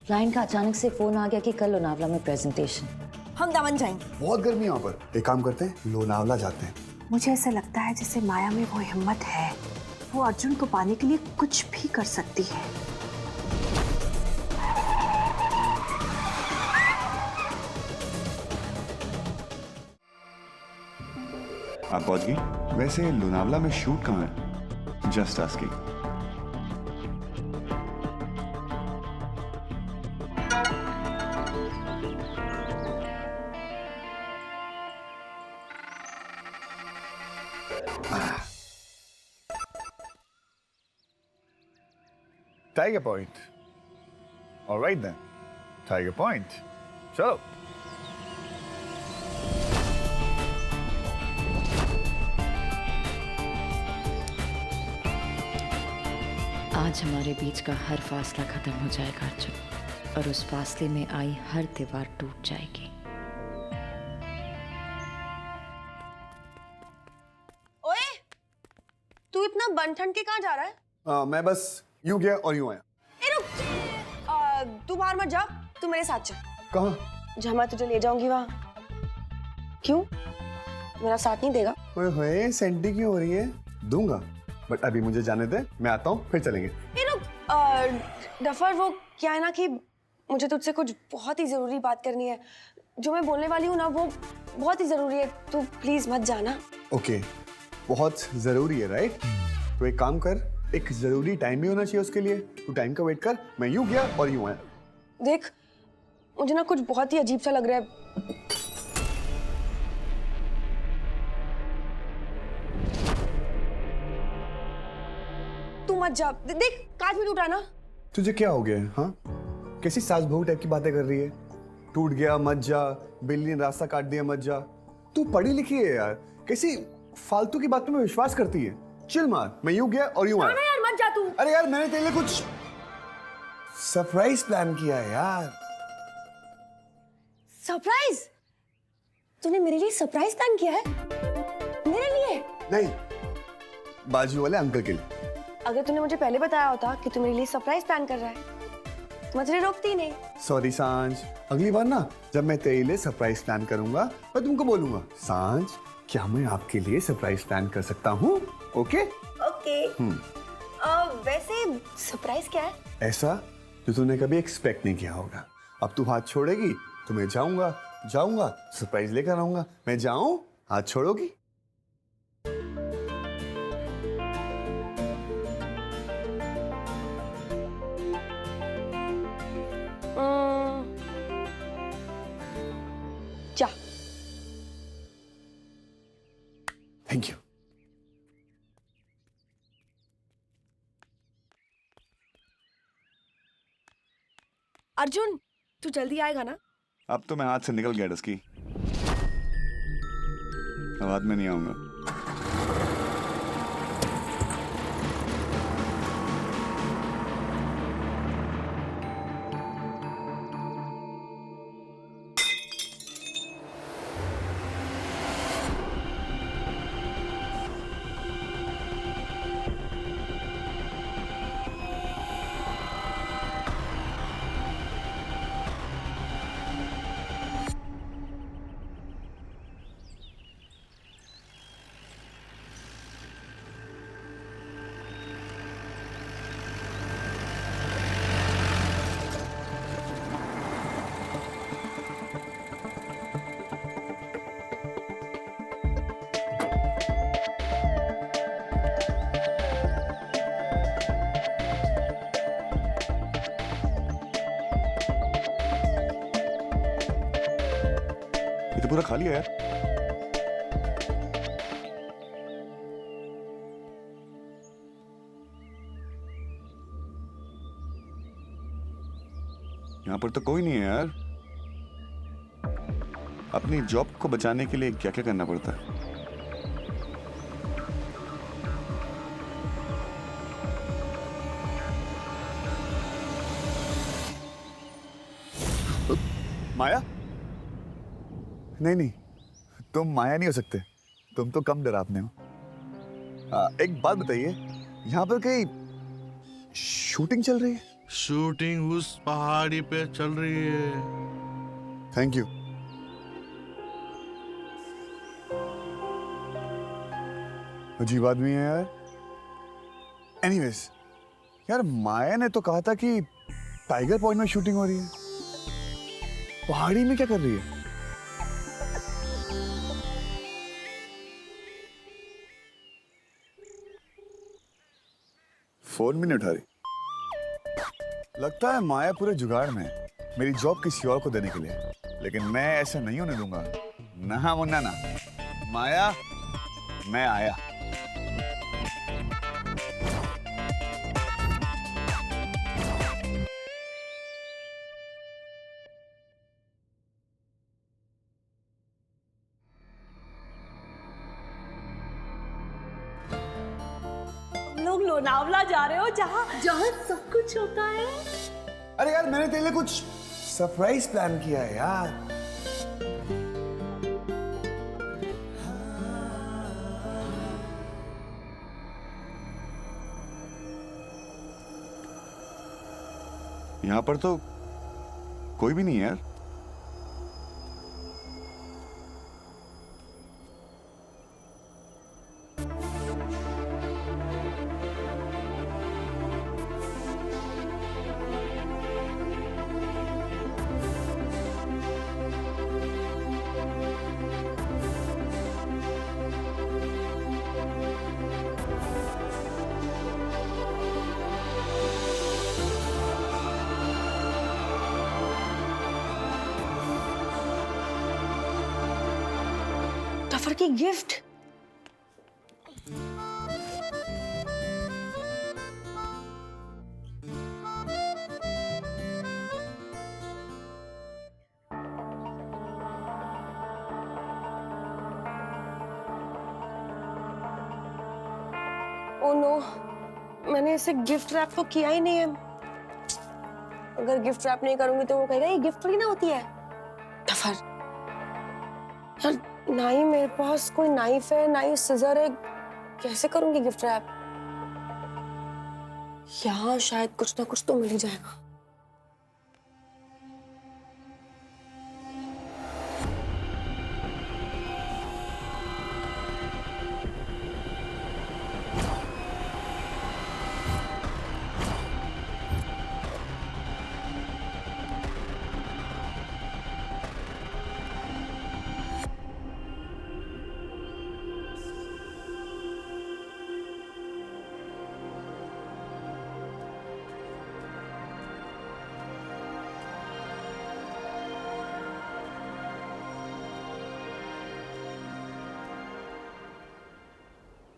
Client का अचानक से फोन आ गया कि कल लोनावला में प्रेजेंटेशन। हम दमन जाएंगे। बहुत गर्मी है यहाँ पर। एक काम करते हैं, लोनावला जाते हैं। मुझे ऐसा लगता है जैसे माया में वो हिम्मत है, वो अर्जुन को पाने के लिए कुछ भी कर सकती है। आप पहुंच गई? वैसे लोनावला में शूट कहाँ है? Just asking. Tiger Point. All right then. Tiger Point. चलो। आज हमारे बीच का हर फासला खत्म हो जाएगा अर्जुन, और उस फासले में आई हर दीवार टूट जाएगी। ओए, तू इतना बनठन के कहाँ जा रहा है? मैं बस यूं गया और यूं आया। ए रुक, तू बाहर मत जा, तू मेरे साथ चल। कहाँ? जहाँ मैं तुझे ले जाऊंगी वहाँ। क्यों? मेरा साथ नहीं देगा? ओए होए, सेंटी क्यों हो रही है? दूंगा, बट अभी मुझे जाने दे, मैं आता हूँ, फिर चलेंगे। ए रुक, डफर, वो क्या है ना कि मुझे तुझसे कुछ बहुत ही जरूरी बात करनी है। जो मैं बोलने वाली हूँ ना, वो बहुत ही जरूरी है। तू प्लीज मत जाना। ओके, बहुत जरूरी है, राइट? तो एक काम कर, एक जरूरी टाइम भी होना चाहिए उसके लिए। तू टाइम का वेट कर, मैं यूं गया और यूं आया। देख, मुझे ना कुछ बहुत ही अजीब सा लग रहा है। तू मत जा। देख, कांच भी टूटा ना। तुझे क्या हो गया है? हाँ, कैसी सास बहू टाइप की बातें कर रही है? टूट गया मत जा, बिल्ली ने रास्ता काट दिया मत जा। तू पढ़ी लिखी है यार, कैसी फालतू की बातों में विश्वास करती है? चिल मार, मैं यूं गया और यूं आया। ना यार, मत जा तू। अरे यार, मैंने तेरे लिए कुछ सरप्राइज प्लान किया है यार। सरप्राइज? तूने मेरे लिए सरप्राइज प्लान किया है? मेरे लिए? नहीं, बाजू वाले अंकल के लिए। अगर तूने मुझे पहले बताया होता कि तू मेरे लिए सरप्राइज प्लान कर रहा है, तो मैं तुझे रोकती ही नहीं। सॉरी सांझ, अगली बार ना जब मैं तेरे लिए सरप्राइज प्लान करूंगा मैं तुमको बोलूंगा, सांझ क्या मैं आपके लिए सरप्राइज प्लान कर सकता हूँ? ओके? ओके। वैसे सरप्राइज क्या है? ऐसा जो तूने कभी एक्सपेक्ट नहीं किया होगा। अब तू हाथ छोड़ेगी तो मैं जाऊंगा, जाऊंगा सरप्राइज लेकर आऊंगा। मैं जाऊं, हाथ छोड़ोगी? जा। Thank you. अर्जुन, तू जल्दी आएगा ना? अब तो मैं हाथ से निकल गया डस्की। अब बाद में नहीं आऊंगा। ये तो पूरा खाली है यार। यहाँ पर तो कोई नहीं है यार। अपनी जॉब को बचाने के लिए क्या क्या करना पड़ता है। माया? नहीं नहीं, तुम माया नहीं हो सकते। तुम तो कम डरावने हो। एक बात बताइए, यहाँ पर कहीं शूटिंग चल रही है? शूटिंग उस पहाड़ी पे चल रही है। Thank you. अजीब आदमी है यार। एनीवेज, यार माया ने तो कहा था कि टाइगर पॉइंट में शूटिंग हो रही है। पहाड़ी में क्या कर रही है? फोन भी नहीं उठा रही। लगता है माया पूरे जुगाड़ में है मेरी जॉब किसी और को देने के लिए, लेकिन मैं ऐसा नहीं होने दूंगा। ना मुन्ना ना। माया, मैं आया। लोग लोनावला जा रहे हो, जहाँ जहाँ सब कुछ होता है। अरे यार, मैंने तेरे लिए कुछ सरप्राइज प्लान किया है यार। यहां पर तो कोई भी नहीं है यार। डफर की गिफ्ट। ओह नो, मैंने इसे गिफ्ट रैप तो किया ही नहीं है। अगर गिफ्ट रैप नहीं करूंगी तो वो कहेगा ये गिफ्ट थोड़ी ना होती है। डफर यार, ना ही मेरे पास कोई नाइफ है, ना ही सिजर है, कैसे करूंगी गिफ्ट रैप? यहाँ शायद कुछ ना कुछ तो मिल ही जाएगा।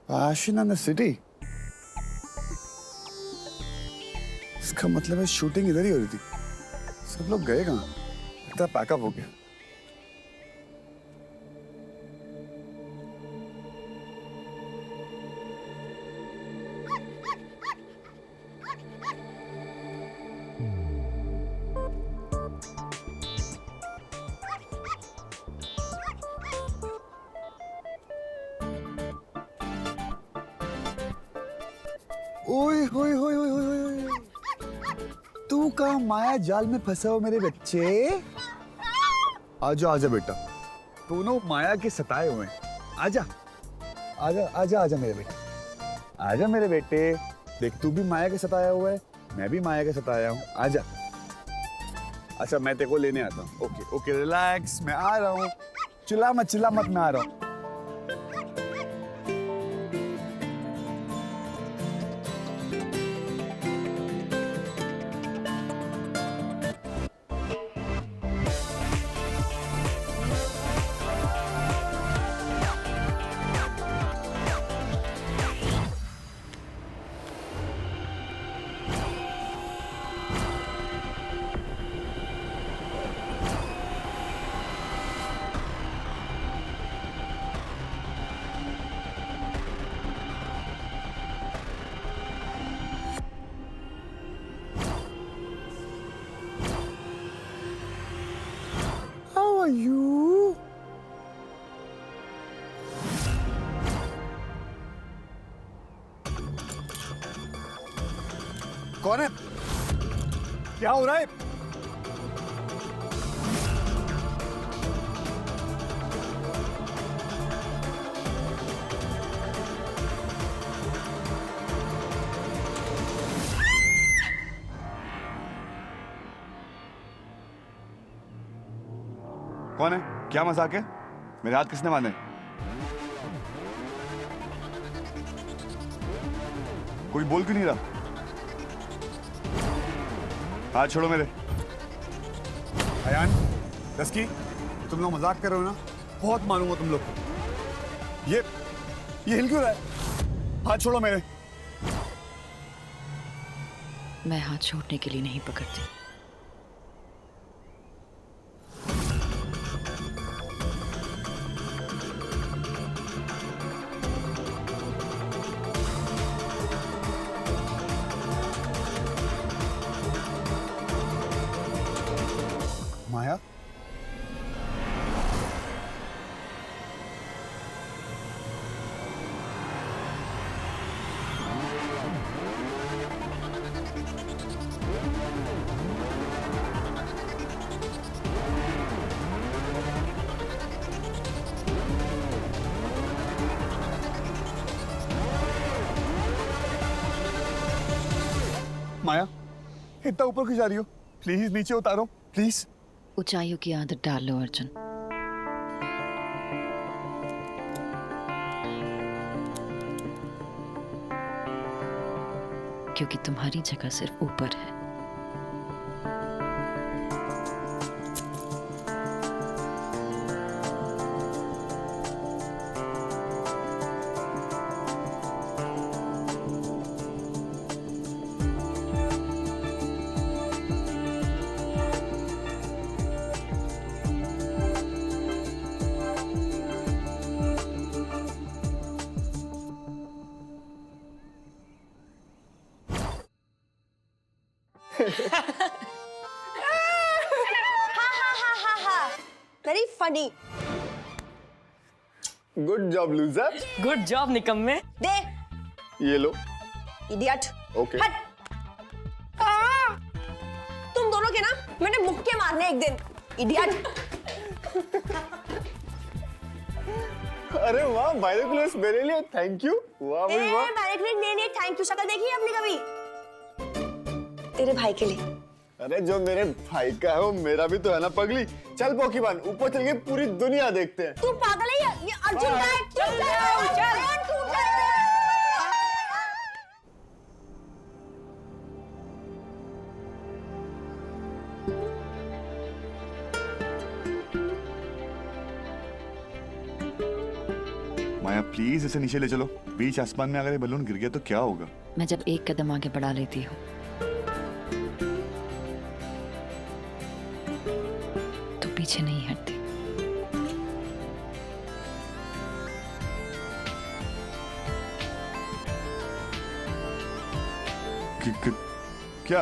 Passion in the city। इसका मतलब है शूटिंग इधर ही हो रही थी। सब लोग गए कहाँ? इतना पैकअप हो गया। ओए होए होए होए होए होए। तू कहाँ माया जाल में फंसा हो मेरे बच्चे? आजा आजा बेटा, दोनों माया के सताए हुए हैं। आजा आजा आजा आजा मेरे बेटे, आजा मेरे बेटे। देख तू भी माया के सताया हुआ है, मैं भी माया के सताया हूँ। आजा। अच्छा मैं तेरे को लेने आता हूँ। ओके ओके रिलैक्स, मैं आ रहा हूँ। चिल्ला मत मैं आ रहा हूँ। are you? कौन है? क्या हो रहा है? कौन है? क्या मजाक है? मेरे हाथ किसने बांधे? कोई बोल क्यों नहीं रहा? हाथ छोड़ो मेरे। अयान, दस्की, तुम लोग मजाक कर रहे हो ना? बहुत मारूंगा तुम लोग को। ये हिल क्यों रहा है? हाथ छोड़ो मेरे। मैं हाथ छोड़ने के लिए नहीं पकड़ती। माया, माया, इतना ऊपर क्यों जा रही हो? प्लीज नीचे उतारो, प्लीज। ऊंचाइयों की आदत डाल लो अर्जुन। क्योंकि तुम्हारी जगह सिर्फ ऊपर है। Very funny. Good job loser. Good job निकम्मे। दे ये लो। इडियट। ओके। हट। तुम दोनों के ना मैंने मुक्के मारने एक दिन। इडियट। अरे वाह, बाइनोकुलर्स मेरे लिए, थैंक यू। वाह भाई वाह। बाइनोकुलर मेरे लिए थैंक यू। शक्ल देखी है अपनी कभी? तेरे भाई के लिए। अरे जो मेरे भाई का है वो मेरा भी तो है ना पगली। चल पोकीबान, ऊपर चल के पूरी दुनिया देखते हैं। तू पागल है? ये अर्जुन का है। चल तू चल। माया प्लीज इसे नीचे ले चलो। बीच आसमान में अगर ये बलून गिर गया तो क्या होगा? मैं जब एक कदम आगे बढ़ा लेती हूँ तो पीछे नहीं हटती। क्या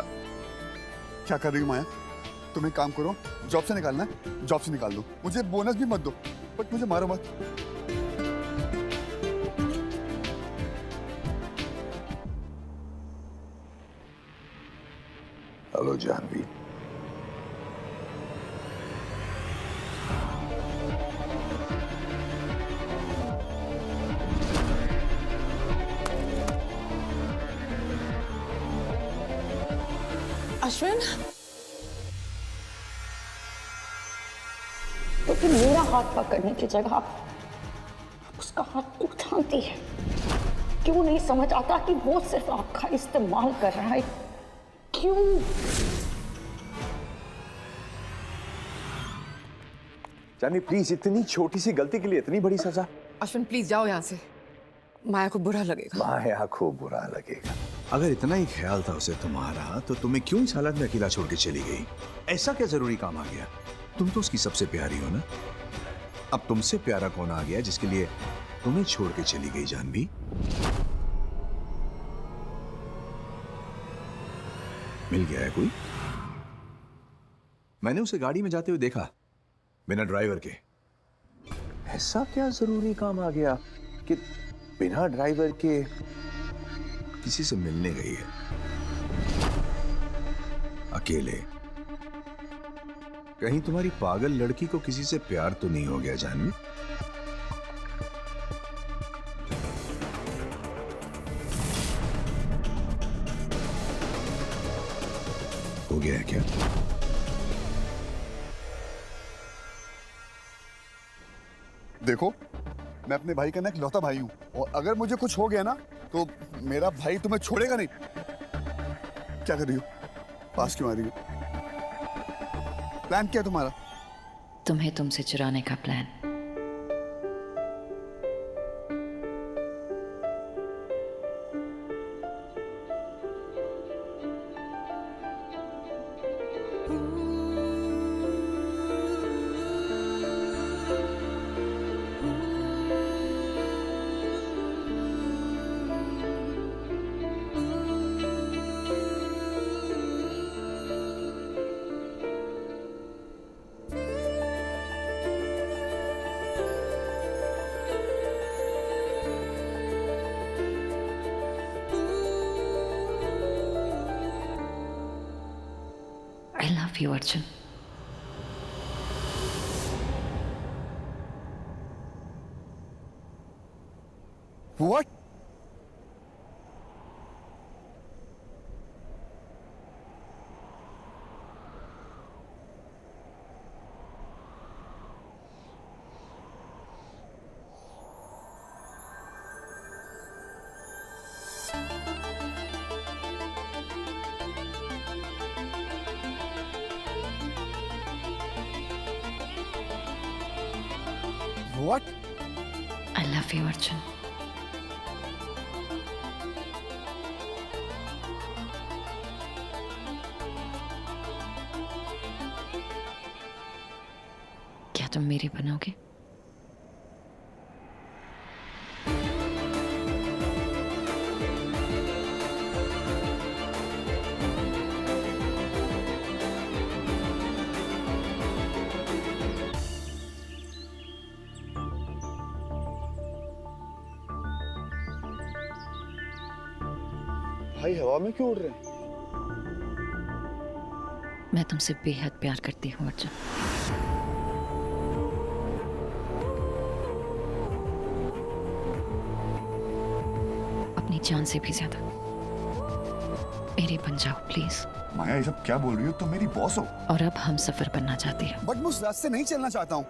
क्या कर रही हो माया? तुम एक काम करो, जॉब से निकालना है, जॉब से निकाल दो। मुझे बोनस भी मत दो, बट मुझे मारो मत। हेलो जानवी। अश्विन, तो फिर मेरा हाथ पकड़ने की जगह उसका हाथ क्यों थामती है? क्यों नहीं समझ आता कि वो सिर्फ आपका इस्तेमाल कर रहा है? क्यों? जानी प्लीज, इतनी छोटी सी गलती के लिए इतनी बड़ी सजा? अश्विन प्लीज जाओ यहाँ से। माया को बुरा लगेगा। माया को बुरा लगेगा? अगर इतना ही ख्याल था उसे तुम्हारा तो तुम्हें क्यों इस हालत में अकेला छोड़ के चली गई? ऐसा क्या जरूरी काम आ गया? तुम तो उसकी सबसे प्यारी हो ना। अब तुमसे प्यारा कौन आ गया जिसके लिए तुम्हें छोड़ के चली गई जानवी? मिल गया है कोई? मैंने उसे गाड़ी में जाते हुए देखा बिना ड्राइवर के। ऐसा क्या जरूरी काम आ गया कि बिना ड्राइवर के? किसी से मिलने गई है। अकेले। कहीं तुम्हारी पागल लड़की को किसी से प्यार तो नहीं हो गया जानवी? हो गया है क्या? देखो, मैं अपने भाई का ना इकलौता भाई हूं, और अगर मुझे कुछ हो गया ना तो मेरा भाई तुम्हें छोड़ेगा नहीं। क्या कर रही हो? पास क्यों आ रही हो? प्लान क्या है तुम्हारा? तुम्हें तुमसे चुराने का plan. I love you, Arjun. What? What? I love you, Arjun. क्या तुम मेरी बनोगे? भाई हवा में क्यों उड़ रहे हैं? मैं तुमसे बेहद प्यार करती हूँ, अर्जुन। अपनी जान से भी ज्यादा। मेरी बन जाओ प्लीज। माया, ये सब क्या बोल रही हो? तुम मेरी बॉस हो। और अब हम सफर बनना चाहते हैं। बट मैं उस रास्ते नहीं चलना चाहता हूँ।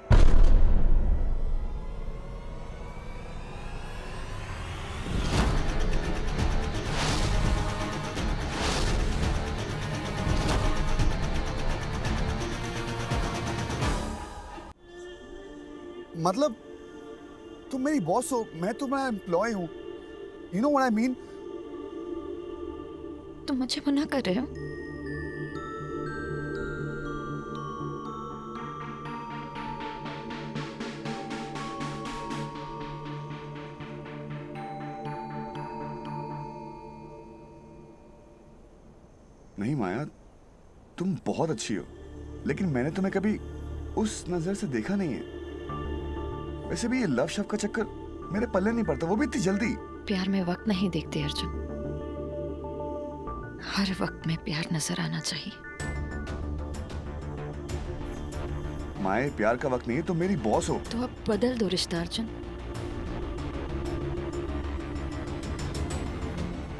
मतलब तुम मेरी बॉस हो, मैं तुम्हारा एम्प्लॉय हूं। You know what I mean? तुम मुझे मना कर रहे हो? नहीं माया, तुम बहुत अच्छी हो, लेकिन मैंने तुम्हें कभी उस नजर से देखा नहीं है। वैसे भी ये लव शव का चक्कर मेरे पल्ले नहीं पड़ता, वो भी इतनी जल्दी। प्यार में वक्त नहीं देखते अर्जुन। हर वक्त में प्यार नजर आना चाहिए। माया, प्यार का वक्त नहीं है, तुम मेरी बॉस हो। तो अब बदल दो रिश्ता अर्जुन।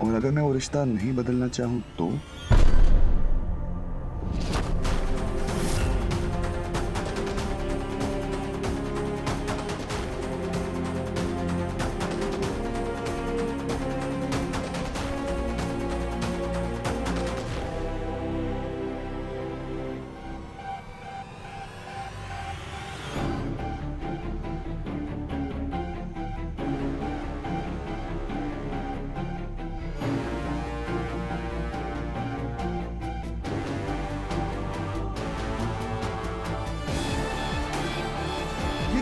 और अगर मैं वो रिश्ता नहीं बदलना चाहूं तो?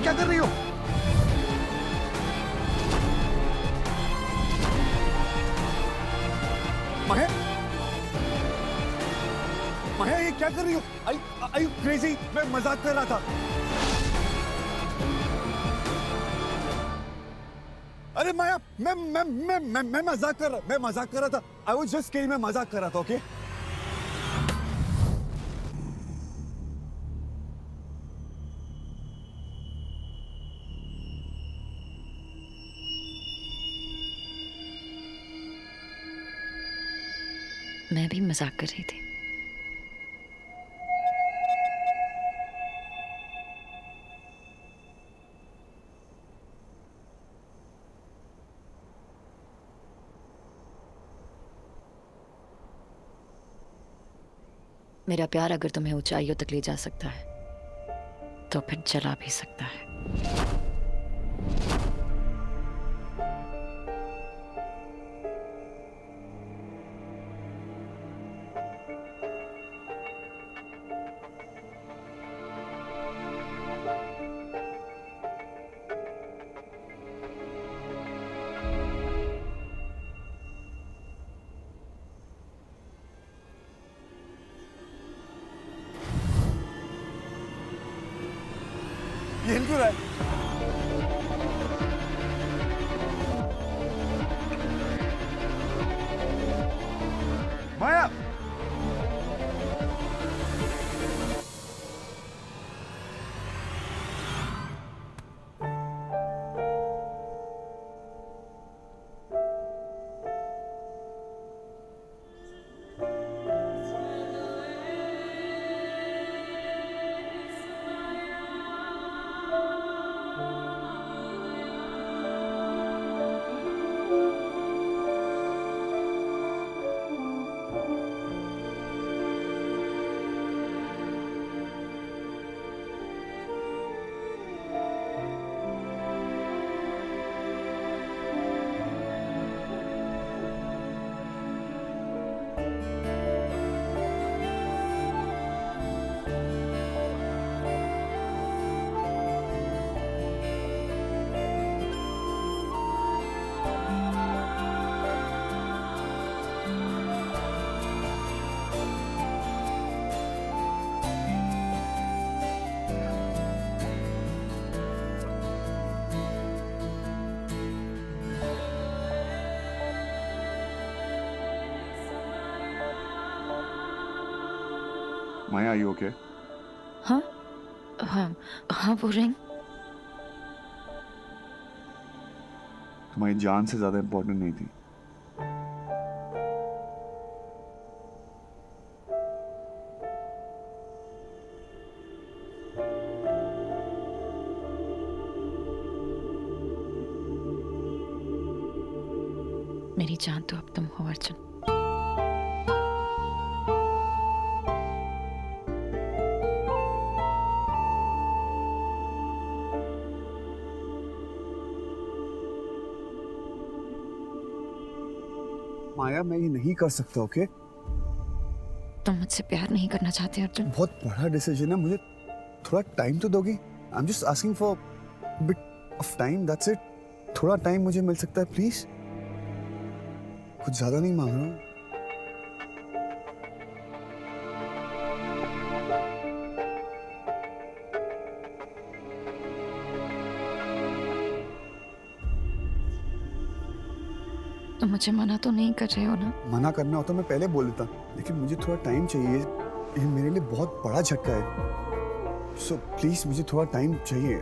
क्या कर रही हो? माया, माया, ये क्या कर रही हो? Are you crazy? मैं मजाक कर रहा था। अरे माया, मैं मजाक कर रहा था। I was just kidding, मैं मजाक कर रहा था, ओके? मैं भी मजाक कर रही थी। मेरा प्यार अगर तुम्हें ऊंचाइयों तक ले जा सकता है तो फिर जला भी सकता है। ये हिल क्यों रहा है? माया! माया, you okay? हाँ हाँ हाँ, वो रिंग तुम्हारी जान से ज्यादा इम्पोर्टेंट नहीं थी। मेरी जान तो अब तुम हो अर्जुन। माया, मैं ये नहीं कर सकता, ओके? तुम मुझसे प्यार नहीं करना चाहते अर्जुन? बहुत बड़ा डिसीजन है, मुझे थोड़ा टाइम तो दोगी? I am just asking for bit of time, that's it. थोड़ा टाइम मुझे मिल सकता है प्लीज? कुछ ज्यादा नहीं मांग रहा हूँ। तुम मुझे मना तो नहीं कर रहे हो ना? मना करना हो तो मैं पहले बोल देता, लेकिन मुझे थोड़ा टाइम चाहिए। ये मेरे लिए बहुत बड़ा झटका है। सो प्लीज मुझे थोड़ा टाइम चाहिए।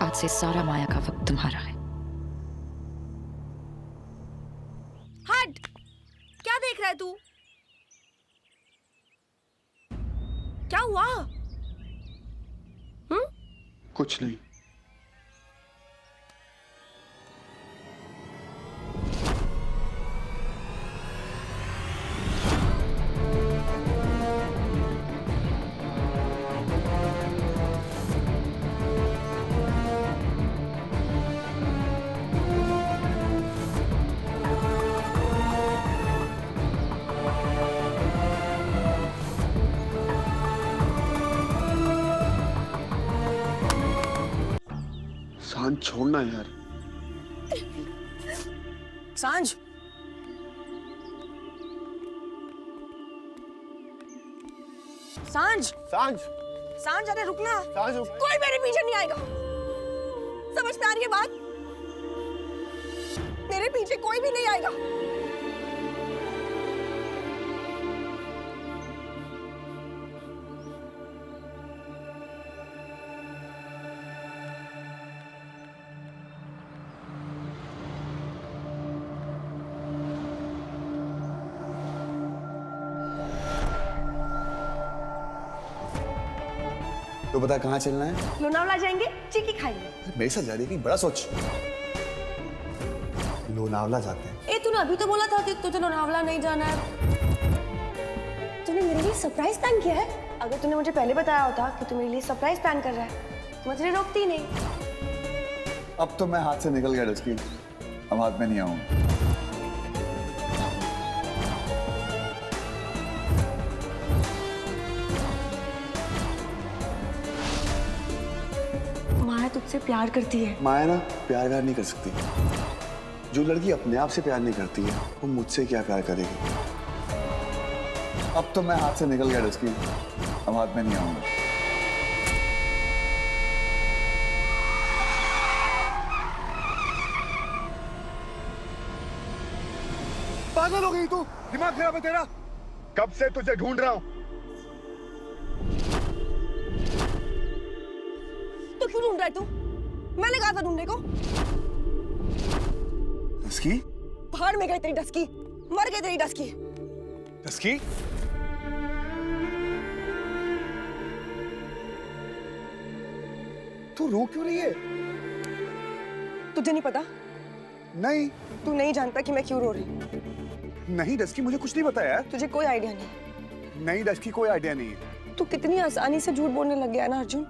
आज से सारा माया का वक्त तुम्हारा है। हट! क्या देख रहा है तू? क्या हुआ? कुछ नहीं। सांझ छोड़ना यार। सांझ, सांझ, सांझ, सांझ, अरे रुकना। सांझ, कोई मेरे पीछे नहीं आएगा। समझ में आ रही है बात? मेरे पीछे कोई भी नहीं आएगा। तो बता कहाँ चलना है? लोनावला जाएंगे, चिक्की खाएंगे। मेरे साथ जा रही है कहीं बड़ा सोच। लोनावला जाते हैं। ए तूने अभी तो बोला था कि तुझे लोनावला नहीं जाना है। तूने मेरे लिए सरप्राइज प्लान किया है? अगर तूने मुझे पहले बताया होता कि तू मेरे लिए सरप्राइज प्लान कर रहा है तो मैं तुझे रोकती ही नहीं। अब तो मैं हाथ से निकल गया डस्की, अब हाथ में नहीं आऊंगा। माया तुझसे प्यार करती है। माया ना प्यार व्यार नहीं कर सकती। जो लड़की अपने आप से प्यार नहीं करती है वो मुझसे क्या प्यार करेगी? अब तो मैं हाथ से निकल गया डस्की, अब हाथ में नहीं आऊंगा। पागल हो गई तू? दिमाग खराब है तेरा? कब से तुझे ढूंढ रहा हूं। तो क्यों ढूंढ रहा है तू? मैंने कहा था ढूंढने को। डस्की? भाड़ में गई तेरी डस्की, मर गई तेरी डस्की। डस्की? तू रो क्यों रही है? तुझे नहीं पता? नहीं तू नहीं जानता कि मैं क्यों रो रही हूँ। नहीं डस्की, मुझे कुछ नहीं पता यार। तुझे कोई आइडिया नहीं। नहीं डस्की, कोई आइडिया नहीं है। तू कितनी आसानी से झूठ बोलने लग गया ना अर्जुन।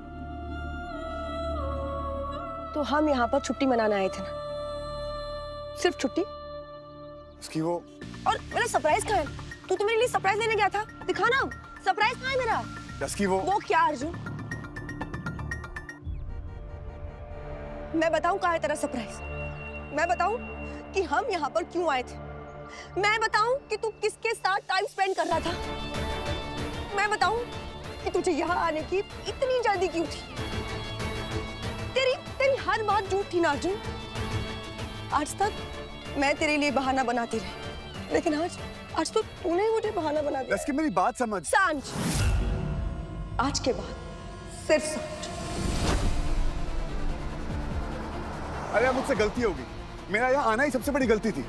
तो हम यहाँ पर छुट्टी मनाने आए थे ना, सिर्फ छुट्टी। उसकी वो और मेरा सरप्राइज कहाँ है? तू तो मेरे लिए सरप्राइज लेने गया था, दिखा ना सरप्राइज कहाँ है मेरा? डस्की वो क्या अर्जुन? मैं बताऊं कहाँ है तेरा सरप्राइज? मैं बताऊं कि हम यहाँ पर क्यों आए थे? मैं बताऊं कि तू किसके साथ टाइम स्पेंड कर रहा था? मैं बताऊं कि तुझे यहाँ आने की इतनी जल्दी क्यों थी? तेरी हर बात झूठ थी ना अर्जुन। आज तक मैं तेरे लिए बहाना बनाती रही, लेकिन आज तो तूने मुझे बहाना बना दिया। डस्की मेरी बात समझ। सांझ, आज के बाद सिर्फ सांझ। अरे मुझसे गलती होगी, मेरा यहाँ आना ही सबसे बड़ी गलती थी।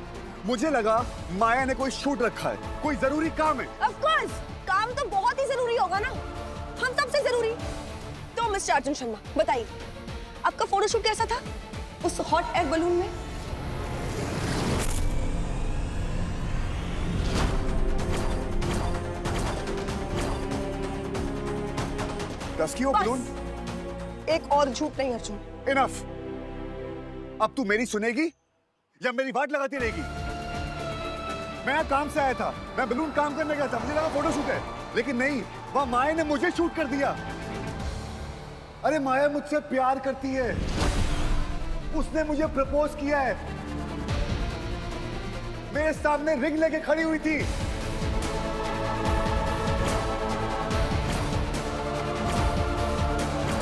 मुझे लगा माया ने कोई शूट रखा है, कोई जरूरी काम है। Of course, काम तो बहुत ही जरूरी होगा ना, हम सबसे जरूरी। तो मिस्टर अर्जुन शर्मा बताइए, आपका फोटोशूट कैसा था उस हॉट एयर बलून में? डस्की वो बलून। एक और झूठ नहीं अर्जुन। इनफ। अब तू मेरी सुनेगी या मेरी बात लगाती रहेगी? मैं यहाँ काम से आया था, मैं बलून काम करने गया था, मुझे लगा फोटो शूट है, लेकिन नहीं, वहां माया ने मुझे शूट कर दिया। अरे माया मुझसे प्यार करती है, उसने मुझे प्रपोज किया है, मेरे सामने रिंग लेके खड़ी हुई थी।